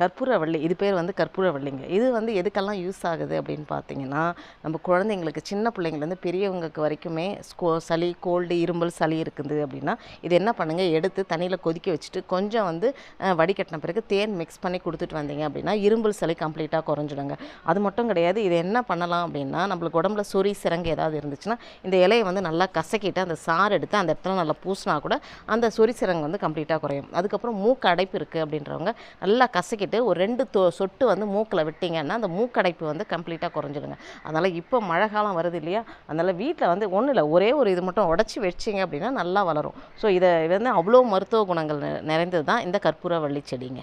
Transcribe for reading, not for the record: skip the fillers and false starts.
கற்பூரவள்ளி, இது பேர் வந்து கற்பூரவள்ளிங்க. இது வந்து எதுக்கெல்லாம் யூஸ் ஆகுது அப்படின்னு பார்த்தீங்கன்னா, நம்ம குழந்தைங்களுக்கு சின்ன பிள்ளைங்கள்லேருந்து பெரியவங்களுக்கு வரைக்குமே சளி, கோல்டு, இருமல், சளி இருக்குது அப்படின்னா, இது என்ன பண்ணுங்கள், எடுத்து தண்ணியில் கொதிக்க வச்சுட்டு கொஞ்சம் வந்து வடிகட்டின பிறகு தேன் மிக்ஸ் பண்ணி கொடுத்துட்டு வந்தீங்க அப்படின்னா இருமல், சளி கம்ப்ளீட்டாக குறைஞ்சிடுங்க. அது மட்டும் கிடையாது, இது என்ன பண்ணலாம் அப்படின்னா, நம்மளுக்கு உடம்புல சொறி, சிரங்கு ஏதாவது இருந்துச்சுன்னா இந்த இலையை வந்து நல்லா கசக்கிட்டு அந்த சாறு எடுத்து அந்த இடத்துல நல்லா பூசினா கூட அந்த சொறி, சிரங்கு வந்து கம்ப்ளீட்டாக குறையும். அதுக்கப்புறம் மூக்கு அடைப்பு இருக்குது அப்படின்றவங்க நல்லா கசக்கிட்டு ஒரு 2 சொட்டு வந்து மூக்கில் விட்டிங்கன்னா அந்த மூக்கடைப்பு வந்து கம்ப்ளீட்டாக குறைஞ்சிடுங்க. அதனால் இப்போ மழை காலம் வருது இல்லையா, அதனால் வீட்டில் வந்து ஒன்றும் இல்லை, ஒரே ஒரு இது மட்டும் உடச்சி வச்சிங்க அப்படின்னா நல்லா வளரும். ஸோ இதை வந்து அவ்வளோ மருத்துவ குணங்கள் நிறைந்தது தான் இந்த கற்பூரவள்ளி செடிங்க.